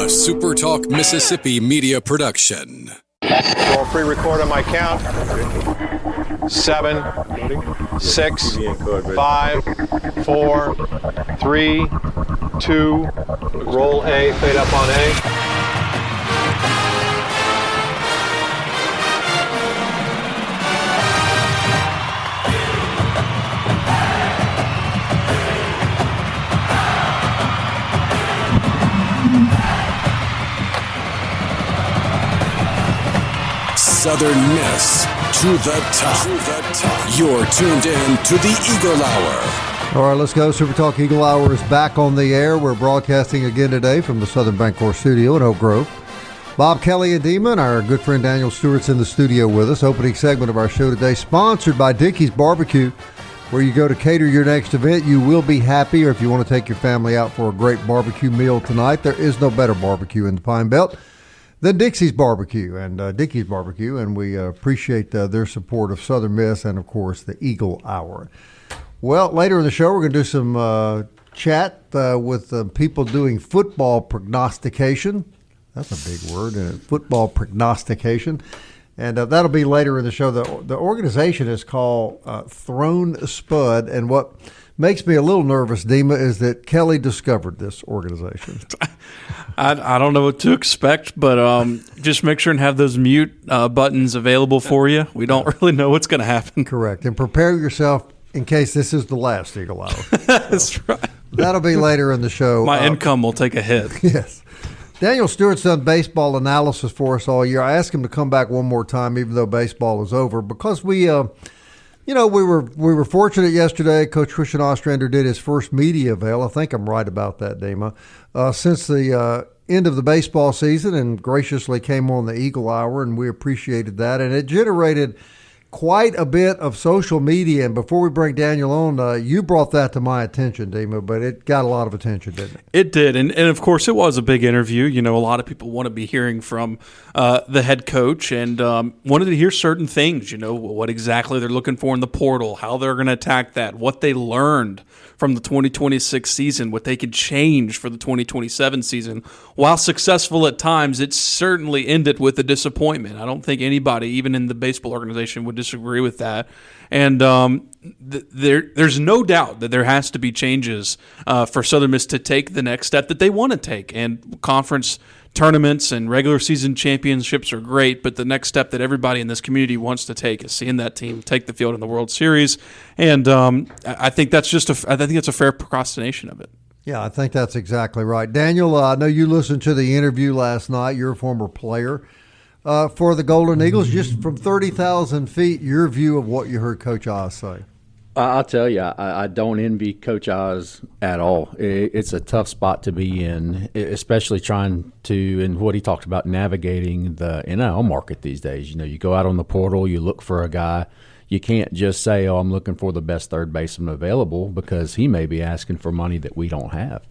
SuperTalk Mississippi media production. We'll pre-record on my count. 7, 6, 5, 4, 3, 2, roll A, fade up on A. Southern Miss to the top. You're tuned in to the Eagle Hour. All right, let's go. SuperTalk Eagle Hour is back on the air. We're broadcasting again today from the Southern Bancorp studio in Oak Grove. Bob Kelly and Demon, our good friend Daniel Stewart's in the studio with us. Opening segment of our show today, sponsored by Dickey's Barbecue, where you go to cater your next event. You will be happy, or if you want to take your family out for a great barbecue meal tonight, there is no better barbecue in the Pine Belt than Dickey's Barbecue and we appreciate their support of Southern Miss and, of course, the Eagle Hour. Well, later in the show, we're going to do some chat with people doing football prognostication. That's a big word, football prognostication. And that'll be later in the show. The organization is called Throne Spud, and what makes me a little nervous, Dima, is that Kelly discovered this organization. I don't know what to expect, but just make sure and have those mute buttons available for you. We don't really know what's going to happen. Correct. And prepare yourself in case this is the last Eagle Hour. That's right. That'll be later in the show. My income will take a hit. Yes. Daniel Stewart's done baseball analysis for us all year. I asked him to come back one more time, even though baseball is over, because we were fortunate yesterday. Coach Christian Ostrander did his first media avail. I think I'm right about that, Dima. Since the end of the baseball season, and graciously came on the Eagle Hour, and we appreciated that. And it generated quite a bit of social media. And before we bring Daniel on, you brought that to my attention, Dima, but it got a lot of attention, didn't it? It did. And of course, it was a big interview. You know, a lot of people want to be hearing from the head coach and wanted to hear certain things, you know, what exactly they're looking for in the portal, how they're going to attack that, what they learned from the 2026 season, what they could change for the 2027 season. While successful at times, it certainly ended with a disappointment. I don't think anybody, even in the baseball organization, would disagree with that. And there's no doubt that there has to be changes for Southern Miss to take the next step that they want to take. And conference tournaments and regular season championships are great, but the next step that everybody in this community wants to take is seeing that team take the field in the World Series. And I think that's I think it's a fair procrastination of it. Yeah, I think that's exactly right. Daniel, I know you listened to the interview last night. You're a former player for the Golden Eagles. Just from 30,000 feet, your view of what you heard Coach Oz say. I'll tell you, I don't envy Coach Oz at all. It's a tough spot to be in, especially trying to, and what he talked about, navigating the NIL market these days. You know, you go out on the portal, you look for a guy. You can't just say, oh, I'm looking for the best third baseman available, because he may be asking for money that we don't have.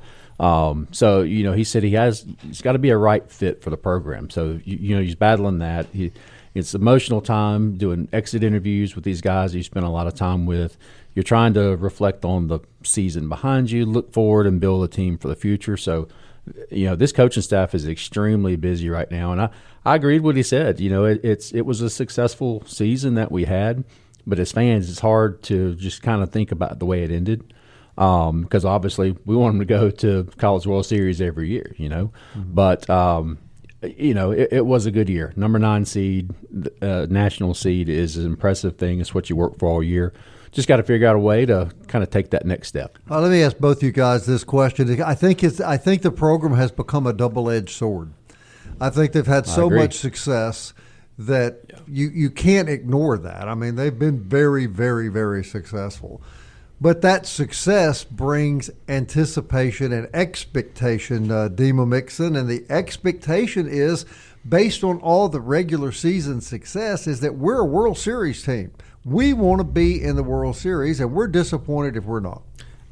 So, you know, he said he's got to be a right fit for the program. So, you know, he's battling that. It's emotional time doing exit interviews with these guys you spend a lot of time with. You're trying to reflect on the season behind you, look forward, and build a team for the future. So, you know, this coaching staff is extremely busy right now. And I agreed with what he said. You know, it was a successful season that we had, but as fans, it's hard to just kind of think about the way it ended. Because obviously we want them to go to College World Series every year, you know. Mm-hmm. But, you know, it was a good year. Number 9 seed, national seed is an impressive thing. It's what you work for all year. Just got to figure out a way to kind of take that next step. Let me ask both you guys this question. I think the program has become a double-edged sword. I think they've had so much success that you can't ignore that. I mean, they've been very, very, very successful. But that success brings anticipation and expectation, Dima Mixon, and the expectation is, based on all the regular season success, is that we're a World Series team. We want to be in the World Series, and we're disappointed if we're not.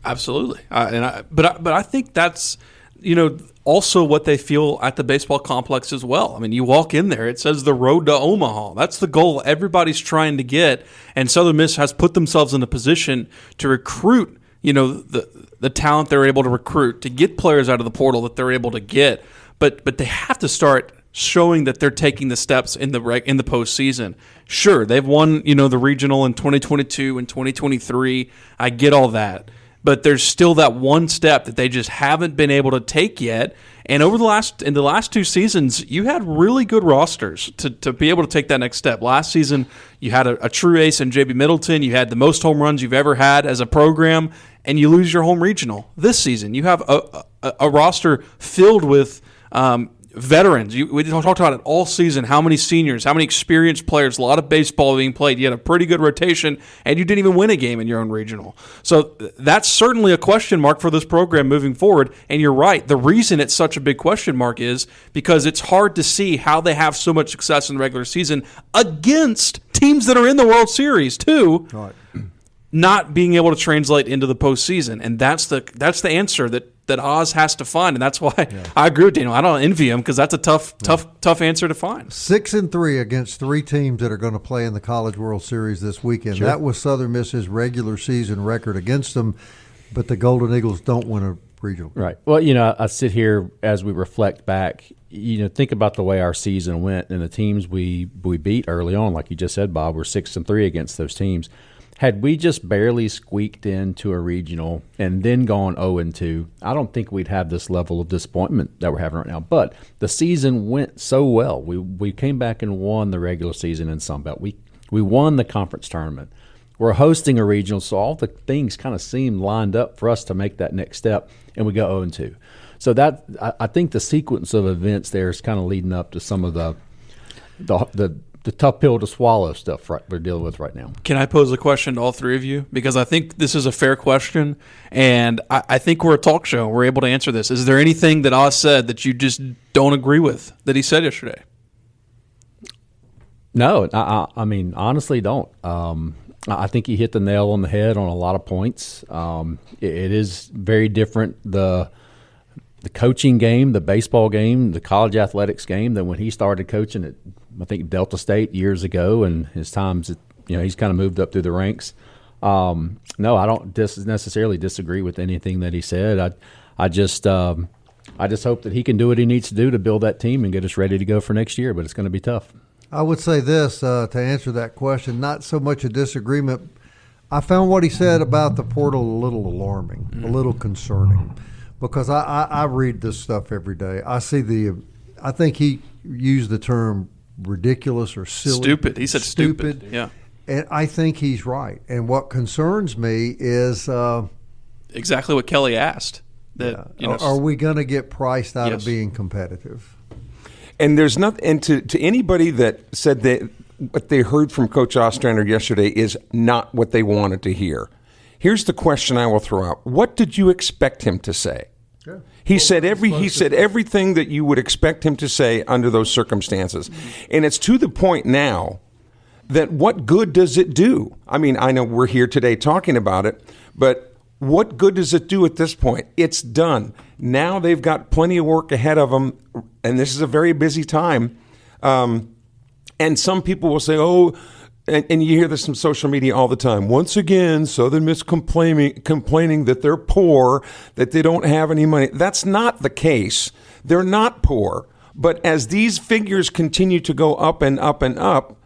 Absolutely, but I think that's, you know, also what they feel at the baseball complex as well. I mean, you walk in there, it says the road to Omaha. That's the goal everybody's trying to get, and Southern Miss has put themselves in a position to recruit, you know, the talent they're able to recruit, to get players out of the portal that they're able to get. but they have to start showing that they're taking the steps in the postseason. Sure, they've won, the regional in 2022 and 2023. I get all that. But there's still that one step that they just haven't been able to take yet. And in the last 2 seasons, you had really good rosters to be able to take that next step. Last season, you had a true ace in J.B. Middleton. You had the most home runs you've ever had as a program, and you lose your home regional. This season, you have a roster filled with veterans. We talked about it all season, how many seniors, how many experienced players, a lot of baseball being played. You had a pretty good rotation, and you didn't even win a game in your own regional. So that's certainly a question mark for this program moving forward. And you're right. The reason it's such a big question mark is because it's hard to see how they have so much success in the regular season against teams that are in the World Series too, right, not being able to translate into the postseason. And that's the answer that Oz has to find, and that's why I agree with Daniel. I don't envy him because that's a tough answer to find. 6-3 against 3 teams that are going to play in the College World Series this weekend. Sure. That was Southern Miss's regular season record against them, but the Golden Eagles don't win a regional. Right. Well, I sit here as we reflect back. Think about the way our season went and the teams we beat early on, like you just said, Bob. We're 6-3 against those teams. Had we just barely squeaked into a regional and then gone 0-2, I don't think we'd have this level of disappointment that we're having right now. But the season went so well. We came back and won the regular season in Sunbelt. We won the conference tournament. We're hosting a regional, so all the things kind of seemed lined up for us to make that next step, and we go 0-2. So that I think the sequence of events there is kind of leading up to some of the tough pill to swallow stuff we're dealing with right now. Can I pose a question to all 3 of you? Because I think this is a fair question, and I think we're a talk show. We're able to answer this. Is there anything that Oz said that you just don't agree with that he said yesterday? No, I mean, honestly, don't. I think he hit the nail on the head on a lot of points. It is very different, the coaching game, the baseball game, the college athletics game than when he started coaching at, I think, Delta State years ago, and his times, he's kind of moved up through the ranks. No, I don't necessarily disagree with anything that he said. I just hope that he can do what he needs to do to build that team and get us ready to go for next year, but it's going to be tough. I would say this, to answer that question, not so much a disagreement. I found what he said about the portal a little alarming, a little concerning, because I read this stuff every day. I think he used the term ridiculous or silly. Stupid. He said stupid. Yeah. And I think he's right. And what concerns me is exactly what Kelly asked. Are we going to get priced out of being competitive? And there's nothing. And to anybody that said that what they heard from Coach Ostrander yesterday is not what they wanted to hear. Here's the question I will throw out: what did you expect him to say? Yeah. He said everything that you would expect him to say under those circumstances. And it's to the point now that what good does it do? I mean, I know we're here today talking about it, but what good does it do at this point? It's done. Now they've got plenty of work ahead of them, and this is a very busy time. And some people will say, and you hear this on social media all the time. Once again, Southern Miss complaining that they're poor, that they don't have any money. That's not the case. They're not poor. But as these figures continue to go up and up and up,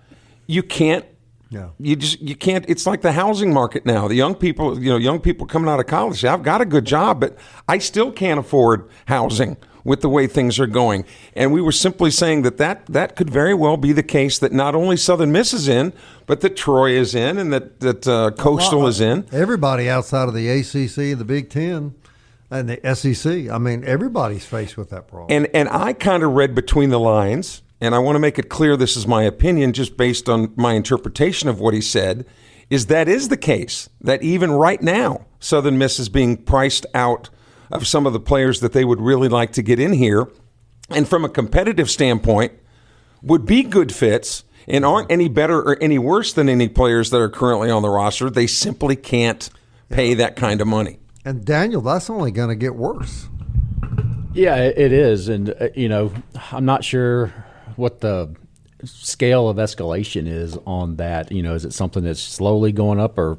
you can't. Yeah. You can't. It's like the housing market now. The young people coming out of college say, I've got a good job, but I still can't afford housing with the way things are going. And we were simply saying that could very well be the case, that not only Southern Miss is in, but that Troy is in, and that Coastal is in. Everybody outside of the ACC and the Big Ten and the SEC. I mean, everybody's faced with that problem. And I kind of read between the lines, and I want to make it clear this is my opinion just based on my interpretation of what he said, is the case, that even right now Southern Miss is being priced out of some of the players that they would really like to get in here, and from a competitive standpoint would be good fits and aren't any better or any worse than any players that are currently on the roster. They simply can't pay that kind of money. And Daniel, that's only going to get worse. Yeah, it is. And, I'm not sure what the scale of escalation is on that. Is it something that's slowly going up or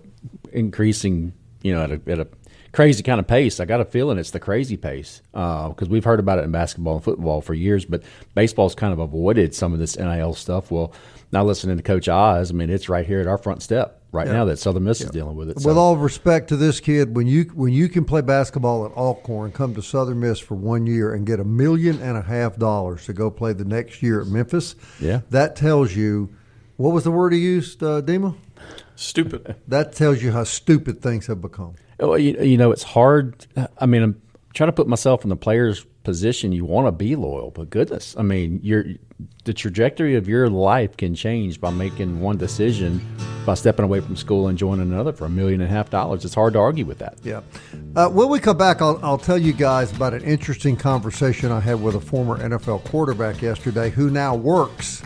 increasing, at a crazy kind of pace. I got a feeling it's the crazy pace because we've heard about it in basketball and football for years, but baseball's kind of avoided some of this NIL stuff. Well, now listening to Coach Oz, I mean, it's right here at our front step now that Southern Miss is dealing with it. With all respect to this kid, when you can play basketball at Alcorn, come to Southern Miss for 1 year and get $1.5 million to go play the next year at Memphis, that tells you, what was the word he used, Dima? Stupid. That tells you how stupid things have become. Well, you know, it's hard. I mean, I'm trying to put myself in the player's position. You want to be loyal, but goodness, I mean, the trajectory of your life can change by making one decision, by stepping away from school and joining another for $1.5 million. It's hard to argue with that. Yeah. When we come back, I'll tell you guys about an interesting conversation I had with a former NFL quarterback yesterday who now works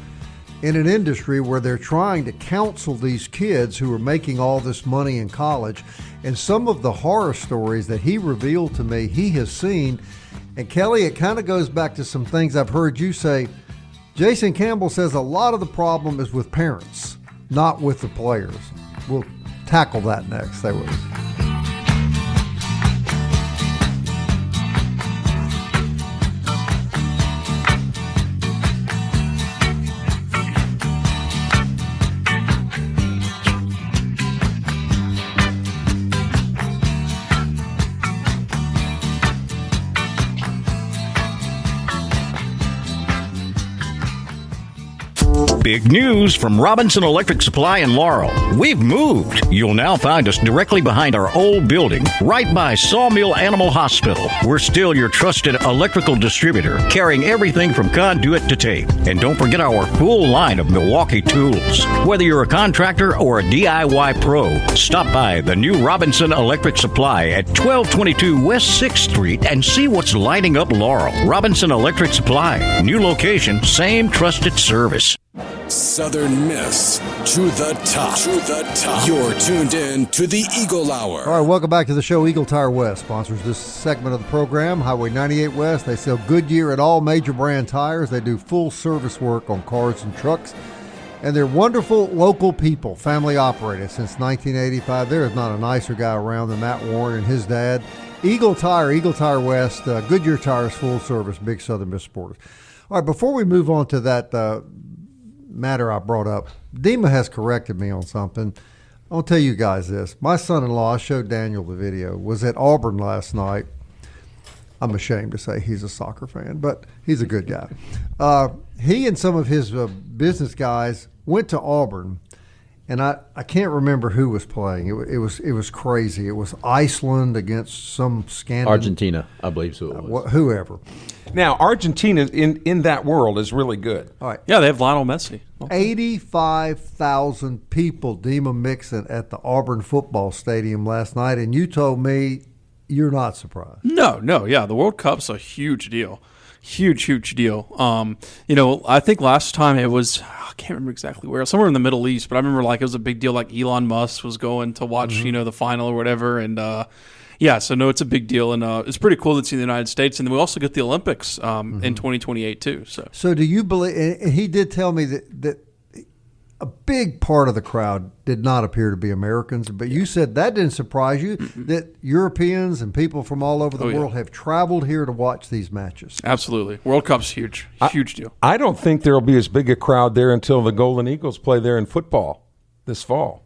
in an industry where they're trying to counsel these kids who are making all this money in college, and some of the horror stories that he revealed to me he has seen. And Kelly, it kind of goes back to some things I've heard you say. Jason Campbell says a lot of the problem is with parents, not with the players. We'll tackle that next. Stay with us. Big news from Robinson Electric Supply in Laurel. We've moved. You'll now find us directly behind our old building, right by Sawmill Animal Hospital. We're still your trusted electrical distributor, carrying everything from conduit to tape. And don't forget our full line of Milwaukee tools. Whether you're a contractor or a DIY pro, stop by the new Robinson Electric Supply at 1222 West 6th Street and see what's lighting up Laurel. Robinson Electric Supply. New location, same trusted service. Southern Miss to the top. To the top. You're tuned in to the Eagle Hour. All right, welcome back to the show. Eagle Tire West sponsors this segment of the program. Highway 98 West. They sell Goodyear and all major brand tires. They do full service work on cars and trucks. And they're wonderful local people, family operated since 1985. There is not a nicer guy around than Matt Warren and his dad. Eagle Tire West, Goodyear Tires, full service, big Southern Miss supporters. All right, before we move on to that matter I brought up, Dima has corrected me on something. I'll tell you guys this. My son-in-law, I showed Daniel the video, was at Auburn last night. I'm ashamed to say he's a soccer fan, but he's a good guy. He and some of his business guys went to Auburn, and I can't remember who was playing. It was crazy. It was Iceland against some Scandinavian. Argentina, I believe so. It was. Whoever. Now, Argentina in that world is really good. All right. Yeah, they have Lionel Messi. 85,000 people, Dima Mixon, at the Auburn football stadium last night, and you told me you're not surprised. No, yeah, the World Cup's a huge deal. Huge deal. I think last time it was, I can't remember exactly where, somewhere in the Middle East, but I remember it was a big deal, like Elon Musk was going to watch, the final or whatever, and so no, it's a big deal, and it's pretty cool to see the United States, and then we also get the Olympics in 2028 too. So do you believe? And he did tell me that a big part of the crowd did not appear to be Americans, but you said that didn't surprise you, that Europeans and people from all over the world have traveled here to watch these matches. Absolutely. World Cup's huge deal. I don't think there will be as big a crowd there until the Golden Eagles play there in football this fall.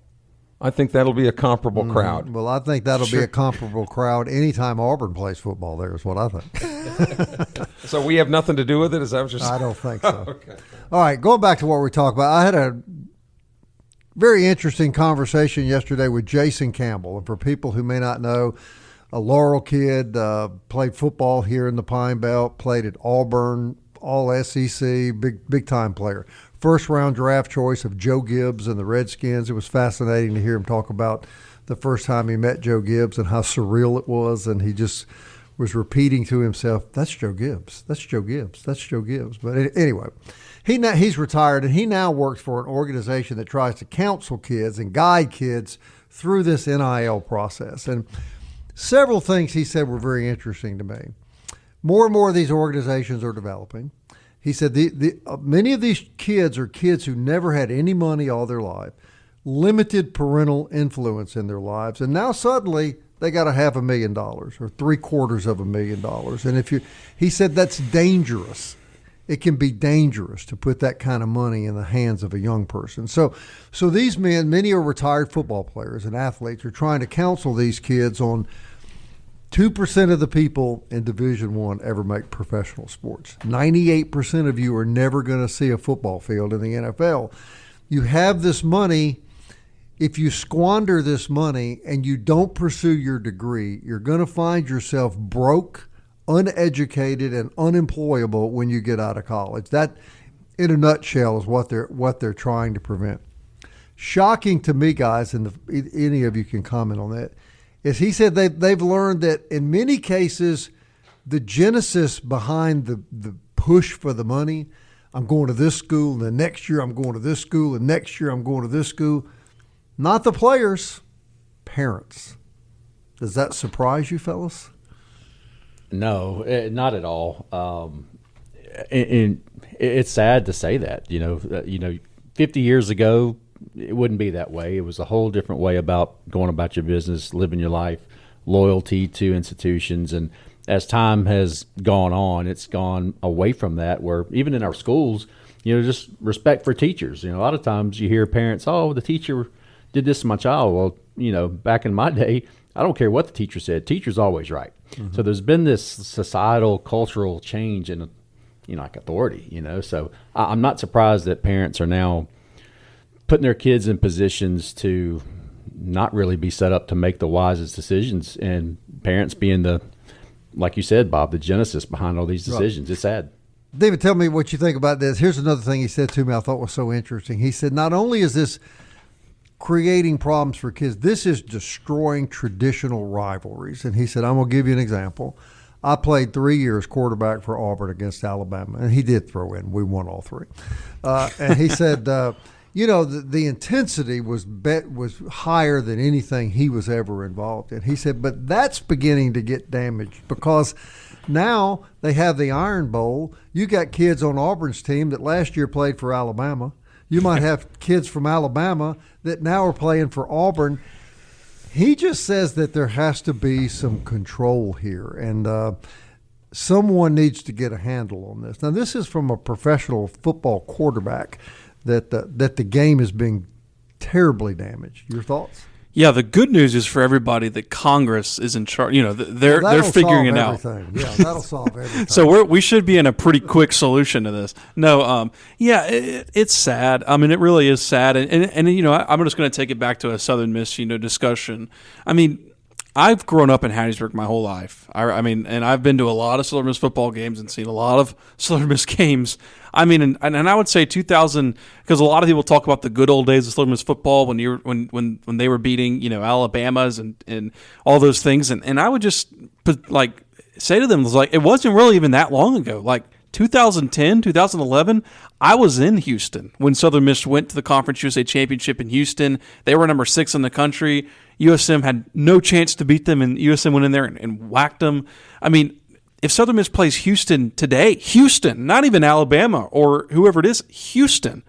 I think that'll be a comparable crowd. Well, I think that'll be a comparable crowd anytime Auburn plays football there is what I think. So we have nothing to do with it? Is that what you're saying? I don't think so. Okay. All right, going back to what we talked about, I had a very interesting conversation yesterday with Jason Campbell. And for people who may not know, a Laurel kid, played football here in the Pine Belt, played at Auburn, all SEC, big time player. First round draft choice of Joe Gibbs and the Redskins. It was fascinating to hear him talk about the first time he met Joe Gibbs and how surreal it was. And he just was repeating to himself, that's Joe Gibbs, that's Joe Gibbs, that's Joe Gibbs. But anyway, he's retired, and he now works for an organization that tries to counsel kids and guide kids through this NIL process. And several things he said were very interesting to me. More and more of these organizations are developing. He said many of these kids are kids who never had any money all their life, limited parental influence in their lives, and now suddenly they got $500,000 or $750,000. And he said that's dangerous. It can be dangerous to put that kind of money in the hands of a young person. So these men, many are retired football players and athletes, are trying to counsel these kids on 2% of the people in Division I ever make professional sports. 98% of you are never going to see a football field in the NFL. You have this money. If you squander this money and you don't pursue your degree, you're going to find yourself broke, uneducated, and unemployable when you get out of college. That, in a nutshell, is what they're trying to prevent. Shocking to me, guys, and any of you can comment on that, is he said they've learned that in many cases, the genesis behind the push for the money, I'm going to this school, and the next year I'm going to this school, and next year I'm going to this school, not the players, parents. Does that surprise you, fellas? No, not at all. And it's sad to say that. 50 years ago, it wouldn't be that way. It was a whole different way about going about your business, living your life, loyalty to institutions. And as time has gone on, it's gone away from that, where even in our schools, just respect for teachers. A lot of times you hear parents, oh, the teacher did this to my child. Well, back in my day, I don't care what the teacher said. Teacher's always right. Mm-hmm. So there's been this societal, cultural change in, like authority, So I'm not surprised that parents are now putting their kids in positions to not really be set up to make the wisest decisions, and parents being like you said, Bob, the genesis behind all these decisions. Right. It's sad. David, tell me what you think about this. Here's another thing he said to me I thought was so interesting. He said, not only is this creating problems for kids, this is destroying traditional rivalries. And he said, I'm going to give you an example. I played 3 years quarterback for Auburn against Alabama, and he did throw in. We won all three. And he said, the intensity was higher than anything he was ever involved in. He said, but that's beginning to get damaged because now they have the Iron Bowl. You got kids on Auburn's team that last year played for Alabama. You might have kids from Alabama that now are playing for Auburn. He just says that there has to be some control here, and someone needs to get a handle on this. Now, this is from a professional football quarterback that the game is being terribly damaged. Your thoughts? Yeah, the good news is for everybody that Congress is in charge. They're figuring it out. Yeah, that'll solve everything. So we should be in a pretty quick solution to this. No, it's sad. I mean, it really is sad. And I'm just going to take it back to a Southern Miss, discussion. I mean, I've grown up in Hattiesburg my whole life. And I've been to a lot of Southern Miss football games and seen a lot of Southern Miss games. I mean, and I would say 2000, because a lot of people talk about the good old days of Southern Miss football when they were beating Alabamas and all those things, and I would just say to them, it wasn't really even that long ago. 2010, 2011, I was in Houston when Southern Miss went to the Conference USA Championship in Houston. They were number 6 in the country. USM had no chance to beat them, and USM went in there and whacked them. I mean, if Southern Miss plays Houston today, Houston, not even Alabama or whoever it is, Houston,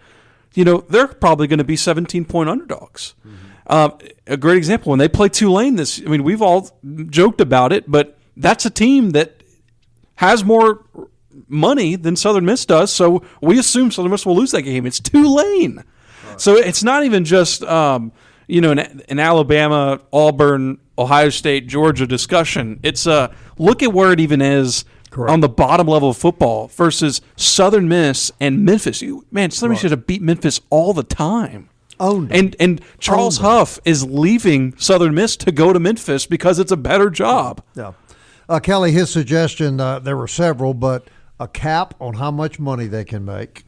they're probably going to be 17-point underdogs. Mm-hmm. A great example, when they play Tulane we've all joked about it, but that's a team that has more money than Southern Miss does, so we assume Southern Miss will lose that game. It's Tulane. Right. So it's not even just an Alabama, Auburn, Ohio State, Georgia discussion. It's look at where it even is. Correct. On the bottom level of football versus Southern Miss and Memphis. Southern Miss should have beat Memphis all the time. And Charles Huff is leaving Southern Miss to go to Memphis because it's a better job. Yeah. Kelly, his suggestion, there were several, but a cap on how much money they can make,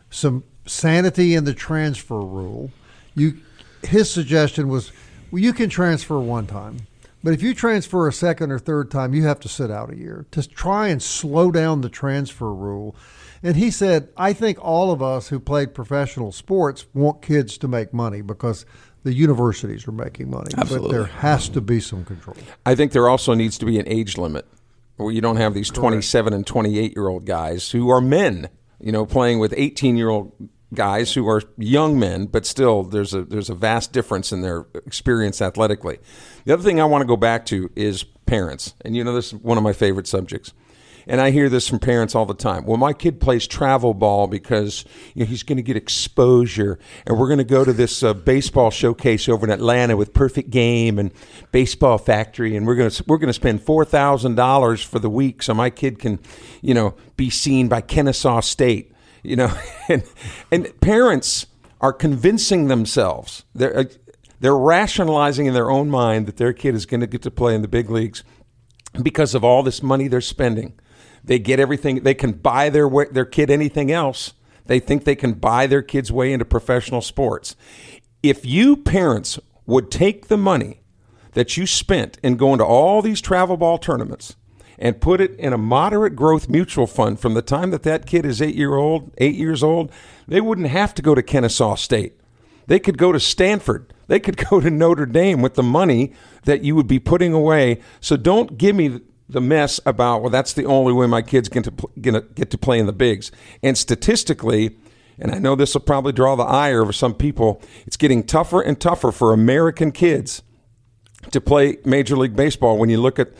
some sanity in the transfer rule. His suggestion was, you can transfer one time, but if you transfer a second or third time, you have to sit out a year to try and slow down the transfer rule. And he said, I think all of us who played professional sports want kids to make money because the universities are making money. Absolutely. But there has to be some control. I think there also needs to be an age limit where you don't have these 27 and 28-year-old guys who are men, playing with 18-year-old guys who are young men, but still there's a vast difference in their experience athletically. The other thing I want to go back to is parents. And this is one of my favorite subjects. And I hear this from parents all the time. Well, my kid plays travel ball because he's going to get exposure, and we're going to go to this baseball showcase over in Atlanta with Perfect Game and Baseball Factory, and we're going to spend $4,000 for the week so my kid can, be seen by Kennesaw State. And parents are convincing themselves, they're rationalizing in their own mind that their kid is going to get to play in the big leagues because of all this money they're spending. They get everything. They can buy their kid anything else. They think they can buy their kid's way into professional sports. If you parents would take the money that you spent in going to all these travel ball tournaments and put it in a moderate growth mutual fund from the time that kid is 8 years old, they wouldn't have to go to Kennesaw State. They could go to Stanford. They could go to Notre Dame with the money that you would be putting away. So don't give me the mess about, well, that's the only way my kid's going to get to play in the bigs. And statistically, and I know this will probably draw the ire of some people, it's getting tougher and tougher for American kids to play Major League Baseball. When you look at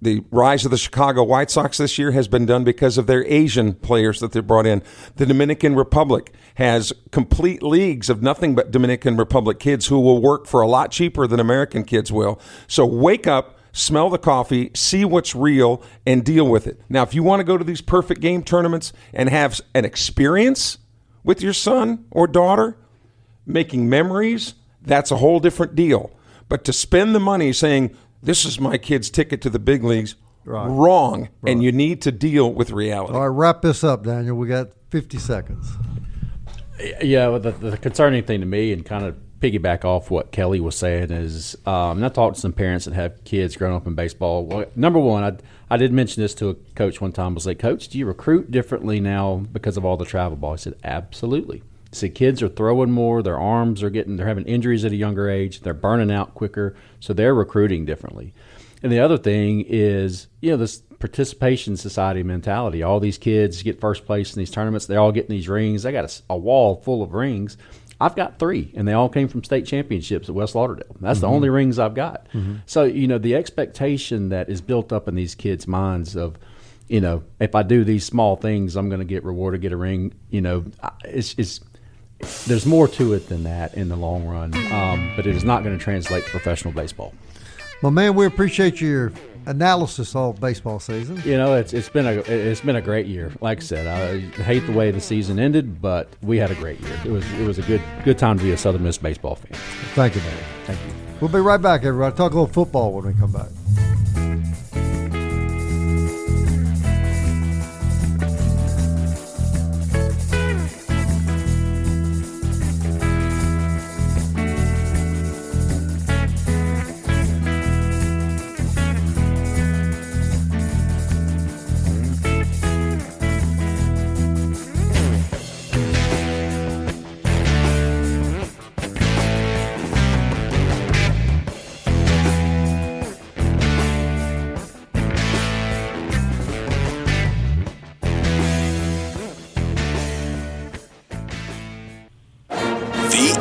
the rise of the Chicago White Sox this year has been done because of their Asian players that they brought in. The Dominican Republic has complete leagues of nothing but Dominican Republic kids who will work for a lot cheaper than American kids will. So wake up, smell the coffee, see what's real, and deal with it. Now, if you want to go to these Perfect Game tournaments and have an experience with your son or daughter, making memories, that's a whole different deal. But to spend the money saying, this is my kid's ticket to the big leagues, wrong, and you need to deal with reality. All right, wrap this up, Daniel. We got 50 seconds. Yeah, well, the concerning thing to me, and kind of piggyback off what Kelly was saying, is and I talked to some parents that have kids growing up in baseball. Well, number one, I did mention this to a coach one time. I was like, Coach, do you recruit differently now because of all the travel ball? He said, absolutely. He said, kids are throwing more, their arms they're having injuries at a younger age, they're burning out quicker, so they're recruiting differently. And the other thing is, this participation society mentality. All these kids get first place in these tournaments. They're all getting these rings. They got a wall full of rings. I've got 3, and they all came from state championships at West Lauderdale. That's the only rings I've got. So, the expectation that is built up in these kids' minds of, if I do these small things, I'm going to get rewarded, get a ring, there's more to it than that in the long run, but it is not going to translate to professional baseball. Well, man, we appreciate your analysis all baseball season. It's been a great year. Like I said, I hate the way the season ended, but we had a great year. It was a good time to be a Southern Miss baseball fan. Thank you, man. Thank you. We'll be right back, everybody. Talk a little football when we come back.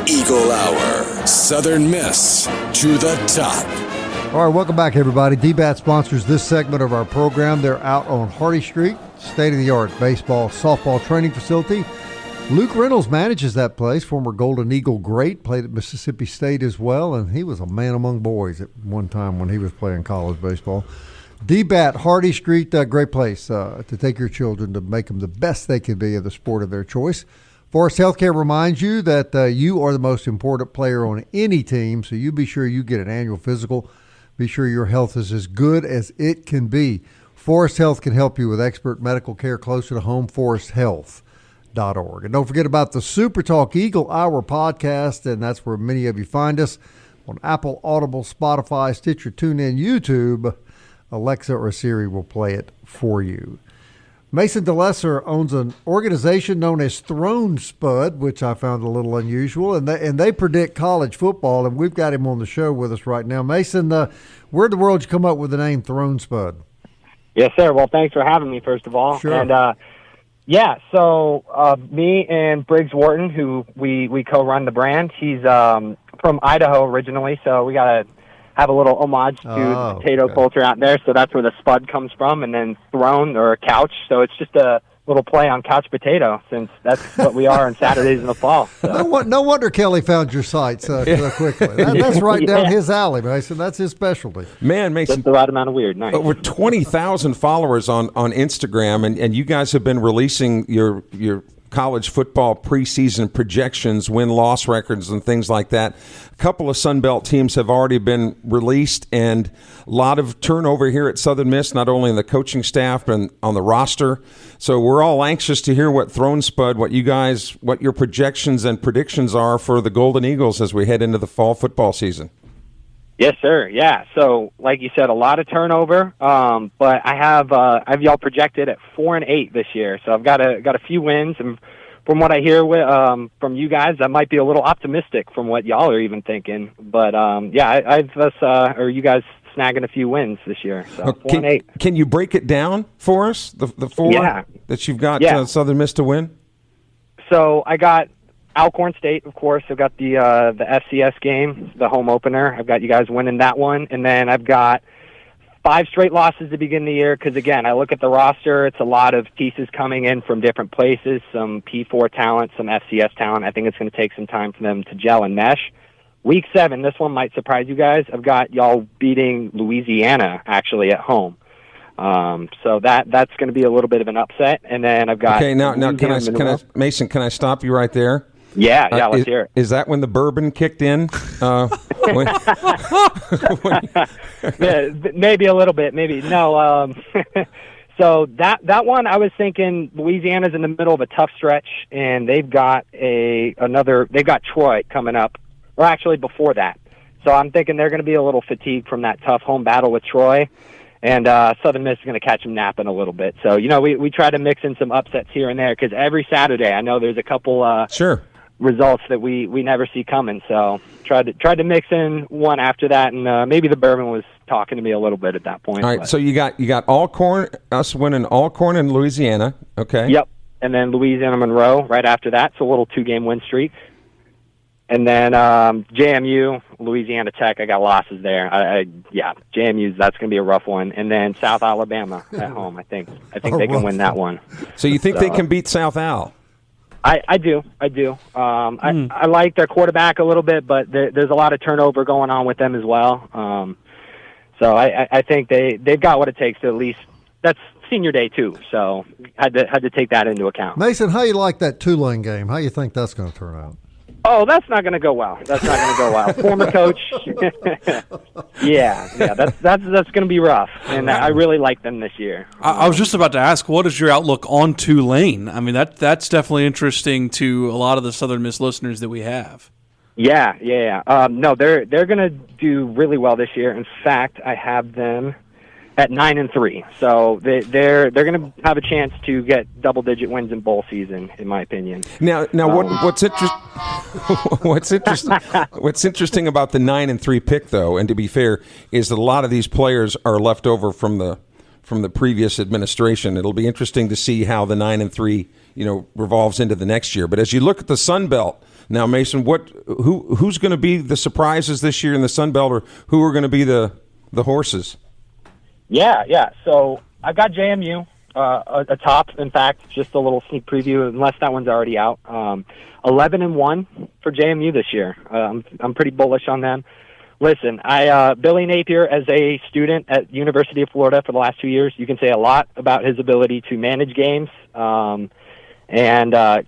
Eagle Hour. Southern Miss to the top. All right, welcome back, everybody. DBAT sponsors this segment of our program. They're out on Hardy Street, state-of-the-art baseball, softball training facility. Luke Reynolds manages that place, former Golden Eagle great, played at Mississippi State as well, and he was a man among boys at one time when he was playing college baseball. DBAT, Hardy Street, great place to take your children to make them the best they can be in the sport of their choice. Forest Healthcare reminds you that you are the most important player on any team, so you be sure you get an annual physical. Be sure your health is as good as it can be. Forest Health can help you with expert medical care closer to home, foresthealth.org. And don't forget about the SuperTalk Eagle Hour podcast, and that's where many of you find us on Apple, Audible, Spotify, Stitcher, TuneIn, YouTube. Alexa or Siri will play it for you. Mason deLisser owns an organization known as Throne Spud, which I found a little unusual, and they predict college football, and we've got him on the show with us right now. Mason, where in the world did you come up with the name Throne Spud? Yes, sir. Well, thanks for having me, first of all. Sure. And Yeah, so me and Briggs Wharton, who we co-run the brand, he's from Idaho originally, so we got to have a little homage to the potato culture out there. So that's where the Spud comes from, and then Throne or couch. So it's just a little play on couch potato, since that's what we are on Saturdays in the fall. So. No wonder Kelly found your site so quickly. That's right down his alley, Mason. That's his specialty. Man, Mason, just the right amount of weird. Nice. Over 20,000 followers on Instagram, and you guys have been releasing your college football preseason projections, win-loss records, and things like that. A couple of Sun Belt teams have already been released, and a lot of turnover here at Southern Miss, not only in the coaching staff but on the roster. So we're all anxious to hear what Throne Spud, what your projections and predictions are for the Golden Eagles as we head into the fall football season. Yes, sir. Yeah. So, like you said, a lot of turnover. But I have y'all projected at 4-8 this year. So I've got a few wins, and from what I hear from you guys, I might be a little optimistic from what y'all are even thinking. But I've you guys snagging a few wins this year. So 4-8. Can you break it down for us? The four that you've got Southern Miss to win. So I got Alcorn State, of course. I've got the FCS game, the home opener. I've got you guys winning that one. And then I've got 5 straight losses to begin the year because, again, I look at the roster. It's a lot of pieces coming in from different places, some P4 talent, some FCS talent. I think it's going to take some time for them to gel and mesh. Week 7, this one might surprise you guys. I've got y'all beating Louisiana, actually, at home. So that's going to be a little bit of an upset. And then I've got... Okay, now Mason, can I stop you right there? Yeah, let's hear it. Is that when the bourbon kicked in? Maybe a little bit, maybe. No, so that one, I was thinking Louisiana's in the middle of a tough stretch, and they've got they've got Troy coming up, or actually before that. So I'm thinking they're going to be a little fatigued from that tough home battle with Troy. And Southern Miss is going to catch them napping a little bit. So, we try to mix in some upsets here and there because every Saturday I know there's a couple results that we never see coming. So tried to mix in one after that, and maybe the bourbon was talking to me a little bit at that point. All right, so you got Alcorn, us winning Alcorn and Louisiana, okay? Yep, and then Louisiana Monroe right after that, so a little 2-game win streak. And then JMU, Louisiana Tech, I got losses there. JMU's, that's going to be a rough one. And then South Alabama at home, I think they can win that one. So you think they can beat South Al? I do. I like their quarterback a little bit, but there's a lot of turnover going on with them as well. So I think they've got what it takes to at least. That's senior day too, so had to take that into account. Mason, how you like that Tulane game? How you think that's going to turn out? Oh, that's not going to go well. Former coach. yeah, that's going to be rough, and I really like them this year. I was just about to ask, what is your outlook on Tulane? I mean, that's definitely interesting to a lot of the Southern Miss listeners that we have. Yeah. No, they're going to do really well this year. In fact, I have them at 9-3, so they're going to have a chance to get double-digit wins in bowl season, in my opinion. Now, what's interesting about the 9-3 pick, though, and to be fair, is that a lot of these players are left over from the previous administration. It'll be interesting to see how the 9-3 revolves into the next year. But as you look at the Sun Belt now, Mason, who's going to be the surprises this year in the Sun Belt, or who are going to be the horses? Yeah. So I've got JMU atop. In fact, just a little sneak preview, unless that one's already out. 11-1 for JMU this year. I'm pretty bullish on them. Listen, Billy Napier, as a student at University of Florida for the last 2 years, you can say a lot about his ability to manage games and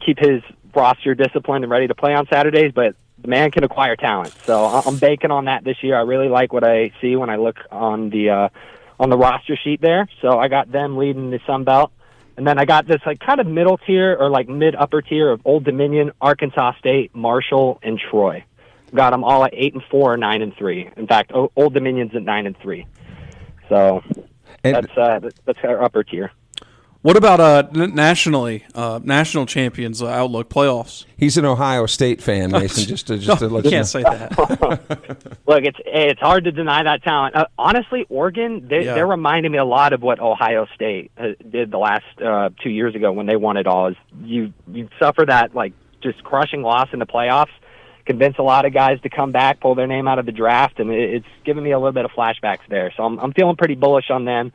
keep his roster disciplined and ready to play on Saturdays, but the man can acquire talent. So I'm banking on that this year. I really like what I see when I look on the roster sheet there. So I got them leading the Sun Belt. And then I got this kind of middle tier or mid-upper tier of Old Dominion, Arkansas State, Marshall, and Troy. Got them all at 8-4 or 9-3. In fact, Old Dominion's at 9-3. So that's our upper tier. What about nationally, national champions outlook playoffs? He's an Ohio State fan, Mason. just to let You you know. can't say that. Look, it's hard to deny that talent. Honestly, Oregon, they're reminding me a lot of what Ohio State did the last 2 years ago when they won it all. Is you suffer that like just crushing loss in the playoffs, convince a lot of guys to come back, pull their name out of the draft, and it's giving me a little bit of flashbacks there. So I'm feeling pretty bullish on them.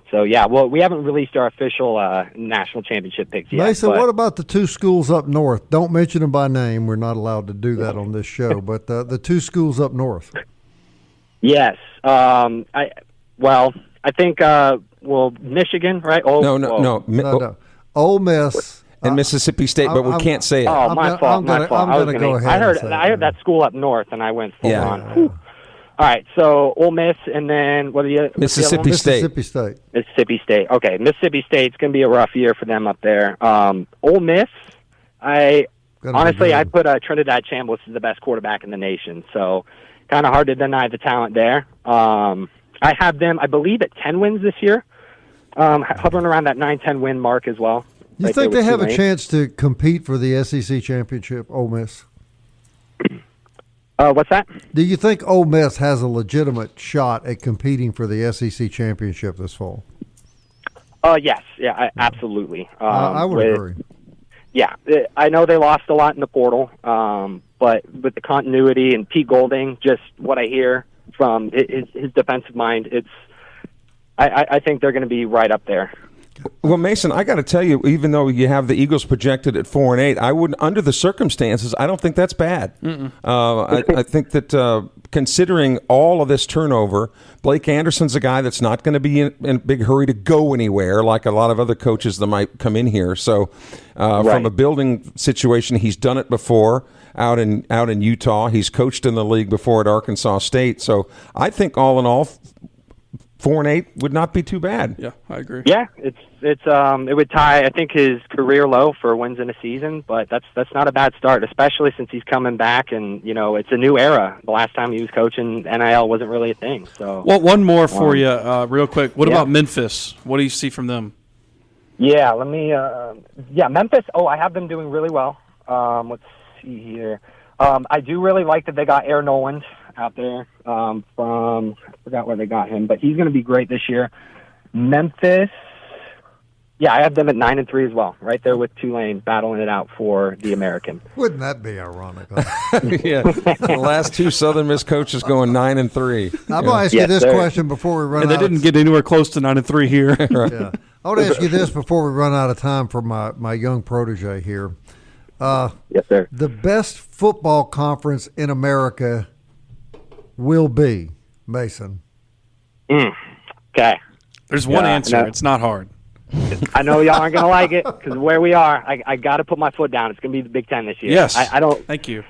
So, yeah, well, we haven't released our official national championship picks yet. Mason, what about the two schools up north? Don't mention them by name. We're not allowed to do that on this show. But the two schools up north. Yes. I think, Michigan, right? No. Ole Miss. And Mississippi State, but we can't say it. Oh, my fault. I'm going to go ahead. I heard that school up north, and I went full on. Yeah. All right, so Ole Miss, and then what are you? Mississippi State. Mississippi State. Okay, Mississippi State's going to be a rough year for them up there. Ole Miss, I put Trinidad Chambliss as the best quarterback in the nation, so kind of hard to deny the talent there. I have them, I believe, at 10 wins this year, hovering around that 9-10 win mark as well. You think they have a chance to compete for the SEC championship, Ole Miss? What's that? Do you think Ole Miss has a legitimate shot at competing for the SEC championship this fall? Yes. Yeah, absolutely. I would agree. Yeah, I know they lost a lot in the portal, but with the continuity and Pete Golding, just what I hear from his defensive mind, I think they're going to be right up there. Well, Mason, I got to tell you, even though you have the Eagles projected at 4-8, I wouldn't. Under the circumstances, I don't think that's bad. I think that considering all of this turnover, Blake Anderson's a guy that's not going to be in a big hurry to go anywhere, like a lot of other coaches that might come in here. So, from a building situation, he's done it before out in Utah. He's coached in the league before at Arkansas State. So, I think all in all, 4-8 would not be too bad. Yeah, I agree. Yeah, it would tie, I think, his career low for wins in a season, but that's not a bad start, especially since he's coming back and, it's a new era. The last time he was coaching, NIL wasn't really a thing. So, well, one more for you, real quick. What about Memphis? What do you see from them? Yeah, Memphis. Oh, I have them doing really well. Let's see here. I do really like that they got Aaron Noland out there from, I forgot where they got him, but he's going to be great this year. Memphis, yeah, I have them at 9-3 as well, right there with Tulane battling it out for the American. Wouldn't that be ironic? Yeah, the last two Southern Miss coaches going 9-3. I'm going to ask you this question before we run out. They didn't get anywhere close to 9-3 here. Right. Yeah. I want to ask you this before we run out of time for my young protege here. Yes, sir. The best football conference in America will be, Mason. Okay. There's one answer. No. It's not hard. I know y'all aren't going to like it because where we are, I got to put my foot down. It's going to be the Big Ten this year. Yes. I don't. Thank you.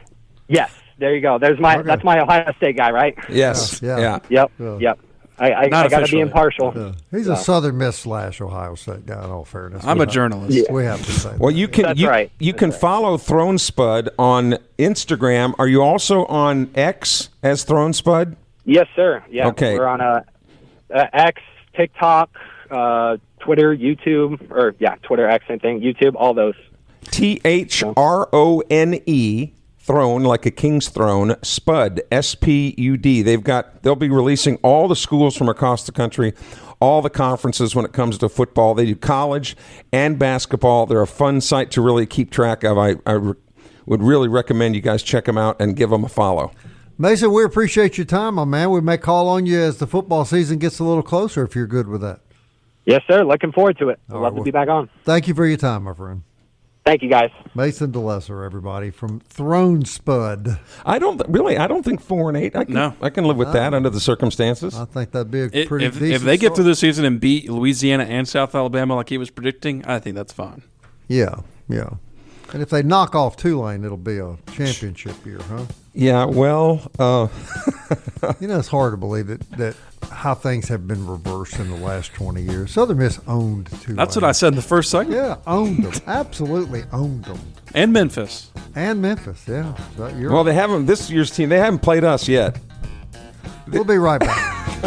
Yes. There you go. That's my Ohio State guy, right? Yes. Yeah. Yep. Yeah. Yep. I got to be impartial. Yeah. He's a Southern Miss / Ohio State guy, in all fairness. I'm a journalist. We have to say that. Well, you can follow Throne Spud on Instagram. Are you also on X as Throne Spud? Yes, sir. Yeah. Okay. We're on X, TikTok, Twitter, YouTube, Twitter, X, same thing, YouTube, all those. THRONE, throne, like a king's throne, Spud, SPUD. They'll be releasing all the schools from across the country, all the conferences when it comes to football. They do college and basketball. They're a fun site to really keep track of. I would really recommend you guys check them out and give them a follow. Mason, we appreciate your time, my man. We may call on you as the football season gets a little closer if you're good with that. Yes, sir. Looking forward to it. I'd love to be back on. Thank you for your time, my friend. Thank you, guys. Mason deLisser, everybody, from Throne Spud. I don't think 4-8. I can live with that under the circumstances. I think that'd be a pretty decent if they get start. through the season and beat Louisiana and South Alabama like he was predicting, I think that's fine. Yeah. And if they knock off Tulane, it'll be a championship year, huh? Yeah, well... it's hard to believe that how things have been reversed in the last 20 years. Southern Miss owned Tulane. That's what I said in the first segment. Yeah, owned them. Absolutely owned them. And Memphis. Yeah. Well, they haven't. This year's team, they haven't played us yet. We'll be right back.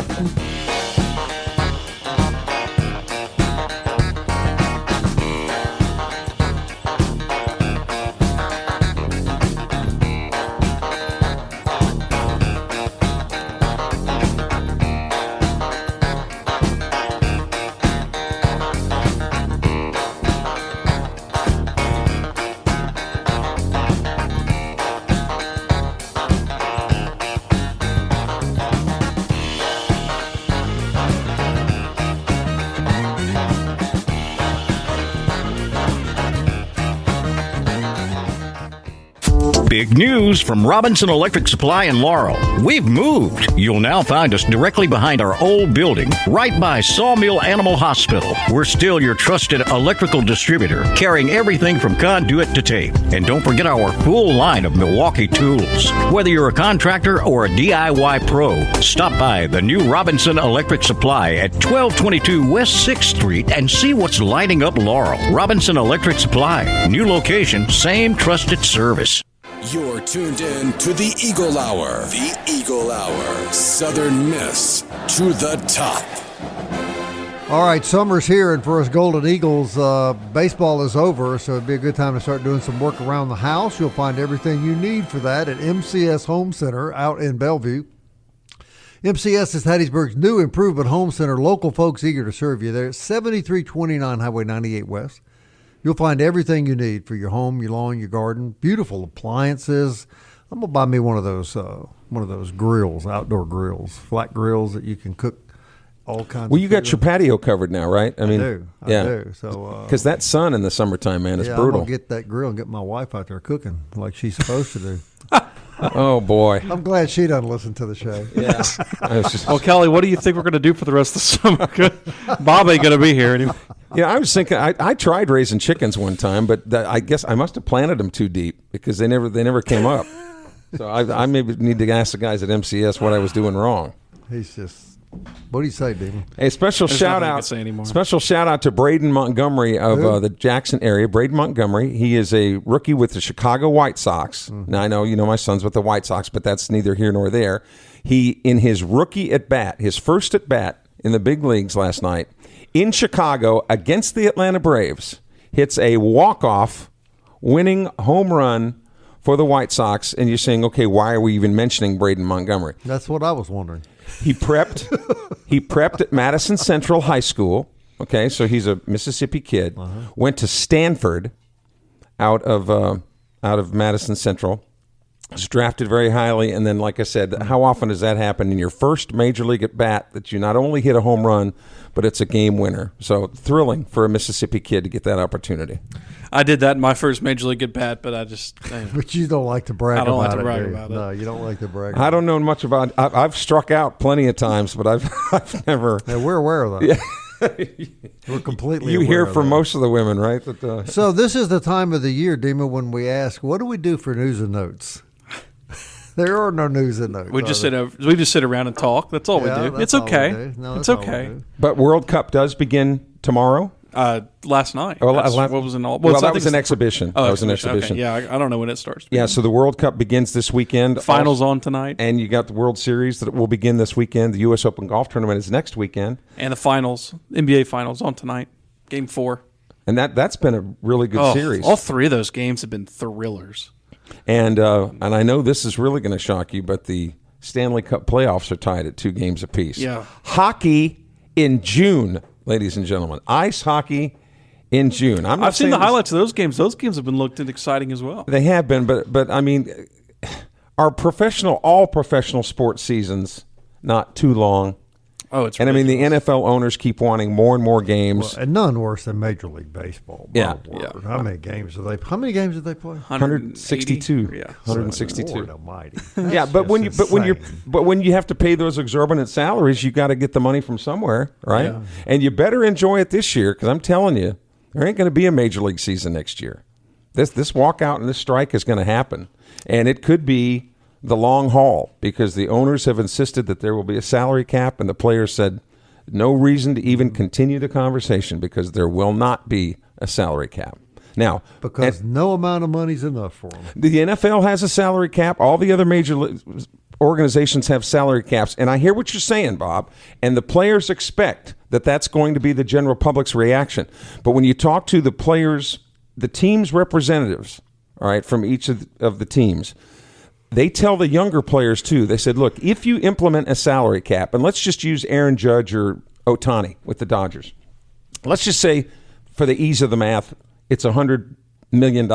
Big news from Robinson Electric Supply in Laurel. We've moved. You'll now find us directly behind our old building, right by Sawmill Animal Hospital. We're still your trusted electrical distributor, carrying everything from conduit to tape. And don't forget our full line of Milwaukee tools. Whether you're a contractor or a DIY pro, stop by the new Robinson Electric Supply at 1222 West 6th Street and see what's lighting up Laurel. Robinson Electric Supply. New location, same trusted service. You're tuned in to the Eagle Hour. The Eagle Hour. Southern Miss to the top. All right, summer's here, and for us Golden Eagles, baseball is over, so it'd be a good time to start doing some work around the house. You'll find everything you need for that at MCS Home Center out in Bellevue. MCS is Hattiesburg's new improvement home center. Local folks eager to serve you. They're at 7329 Highway 98 West. You'll find everything you need for your home, your lawn, your garden. Beautiful appliances. I'm gonna buy me one of those grills, outdoor grills, flat grills that you can cook all kinds. Well, you got your patio covered now, right? I do. So because that sun in the summertime, man, is brutal. I'm gonna get that grill and get my wife out there cooking like she's supposed to do. Oh boy! I'm glad she doesn't listen to the show. Yeah. Well, Kelly, what do you think we're going to do for the rest of the summer? Bob ain't going to be here anymore. Yeah, I was thinking. I tried raising chickens one time, but I guess I must have planted them too deep because they never came up. So I maybe need to ask the guys at MCS what I was doing wrong. He's just. What do you say, Damon? A special shout out to Braden Montgomery of the Jackson area. Braden Montgomery, he is a rookie with the Chicago White Sox. Mm-hmm. Now I know my son's with the White Sox, but that's neither here nor there. He, in his rookie at bat, his first at bat in the big leagues last night in Chicago against the Atlanta Braves, hits a walk-off winning home run for the White Sox. And you're saying, okay, why are we even mentioning Braden Montgomery? That's what I was wondering. He prepped at Madison Central High School. Okay, so he's a Mississippi kid. Uh-huh. Went to Stanford out of Madison Central. Was drafted very highly, and then, like I said, how often does that happen in your first major league at bat that you not only hit a home run, but it's a game winner? So thrilling for a Mississippi kid to get that opportunity. I did that in my first major league at bat, but But you don't like to brag about it. I don't like to brag about it. No, you don't like to brag. I don't know much about. I've struck out plenty of times, but I've never. Yeah, we're aware of that. Yeah. We're completely. You aware hear of from that. Most of the women, right? So this is the time of the year, Dima, when we ask, "What do we do for news and notes?" There are no news and notes. We just sit around and talk. That's all we do. It's okay. It's okay. But World Cup does begin tomorrow. Last night. Oh, what was in all? Well, that was an exhibition. Oh, that was an exhibition. Okay. Yeah, I don't know when it starts. Yeah, so the World Cup begins this weekend. Finals on tonight. And you got the World Series that will begin this weekend. The U.S. Open Golf Tournament is next weekend. And the finals, NBA Finals on tonight, Game 4. And that's been a really good series. All three of those games have been thrillers. And I know this is really going to shock you, but the Stanley Cup playoffs are tied at 2 games apiece. Yeah. Hockey in June, ladies and gentlemen. Ice hockey in June. I've seen the highlights of those games. Those games have been looked at exciting as well. They have been, but I mean, all professional sports seasons not too long. Oh, it's and ridiculous. I mean, the NFL owners keep wanting more and more games. Well, and none worse than Major League Baseball. Yeah. How many games did they play? 162. Yeah. 162. Lord almighty. Yeah, but when you have to pay those exorbitant salaries, you got to get the money from somewhere, right? Yeah. And you better enjoy it this year, because I'm telling you, there ain't going to be a Major League season next year. This walkout and this strike is going to happen, and it could be the long haul, because the owners have insisted that there will be a salary cap, and the players said no reason to even continue the conversation because there will not be a salary cap. Now, because no amount of money's enough for them. The NFL has a salary cap. All the other major organizations have salary caps, and I hear what you're saying, Bob, and the players expect that that's going to be the general public's reaction. But when you talk to the players, the team's representatives, all right, from each of the teams, they tell the younger players, too. They said, look, if you implement a salary cap, and let's just use Aaron Judge or Ohtani with the Dodgers. Let's just say, for the ease of the math, it's $100 million,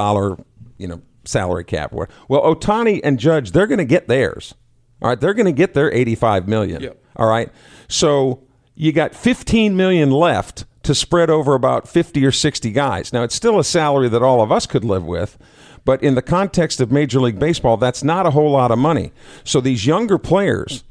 salary cap. Well, Ohtani and Judge, they're going to get theirs. All right, they're going to get their $85 million. Yep. All right, so you got $15 million left to spread over about 50 or 60 guys. Now, it's still a salary that all of us could live with, but in the context of Major League Baseball, that's not a whole lot of money. So these younger players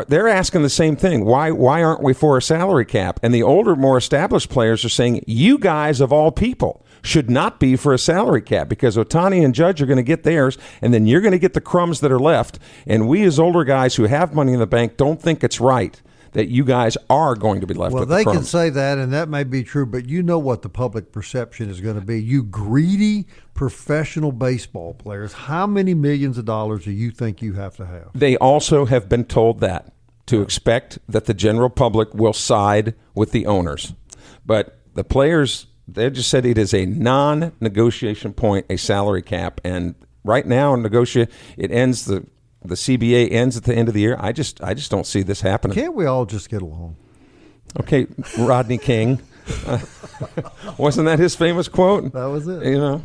they're asking the same thing. Why aren't we for a salary cap? And the older, more established players are saying, you guys of all people should not be for a salary cap because Ohtani and Judge are going to get theirs, and then you're going to get the crumbs that are left. And we as older guys who have money in the bank don't think it's right that you guys are going to be left with the crumbs. Well, they can say that, and that may be true, but you know what the public perception is going to be. You greedy professional baseball players, how many millions of dollars do you think you have to have? They also have been told that, to expect that the general public will side with the owners. But the players, they just said it is a non-negotiation point, a salary cap, and right now, it ends the CBA ends at the end of the year. I just don't see this happening. Can't we all just get along? Okay, Rodney King. Wasn't that his famous quote? That was it.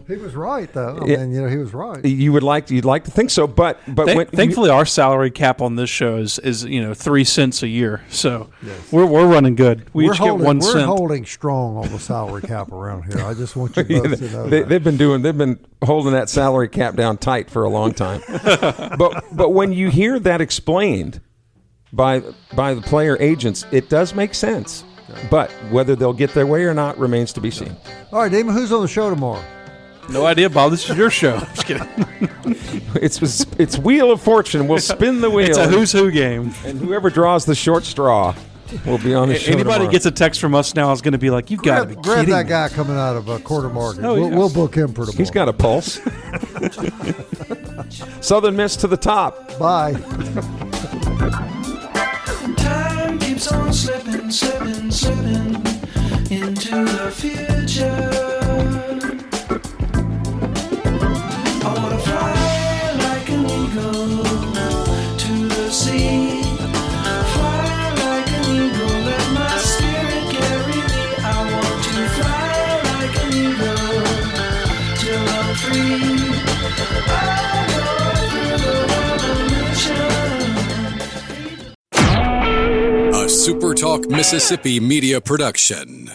He was right, though. He was right. You'd like to think so, but thankfully, our salary cap on this show is 3 cents a year, so yes. we're running good. We each get 1 cent. We're holding strong on the salary cap around here. I just want you both to know that. They've been holding that salary cap down tight for a long time. but when you hear that explained by the player agents, it does make sense. But whether they'll get their way or not remains to be seen. All right, Damon, who's on the show tomorrow? No idea, Bob. This is your show. Just kidding. It's Wheel of Fortune. We'll spin the wheel. It's a who's who game. And whoever draws the short straw will be on the show Anybody tomorrow. Gets a text from us now is going to be like, you've got to be grab kidding that me. guy coming out of Quarter Market. Oh, we'll book him for tomorrow. He's got a pulse. Southern Miss to the top. Bye. Time keeps on slipping into the future. I want to fly like an eagle to the sea. Fly like an eagle, let my spirit carry me. I want to fly like an eagle till I'm free. A SuperTalk Mississippi media production.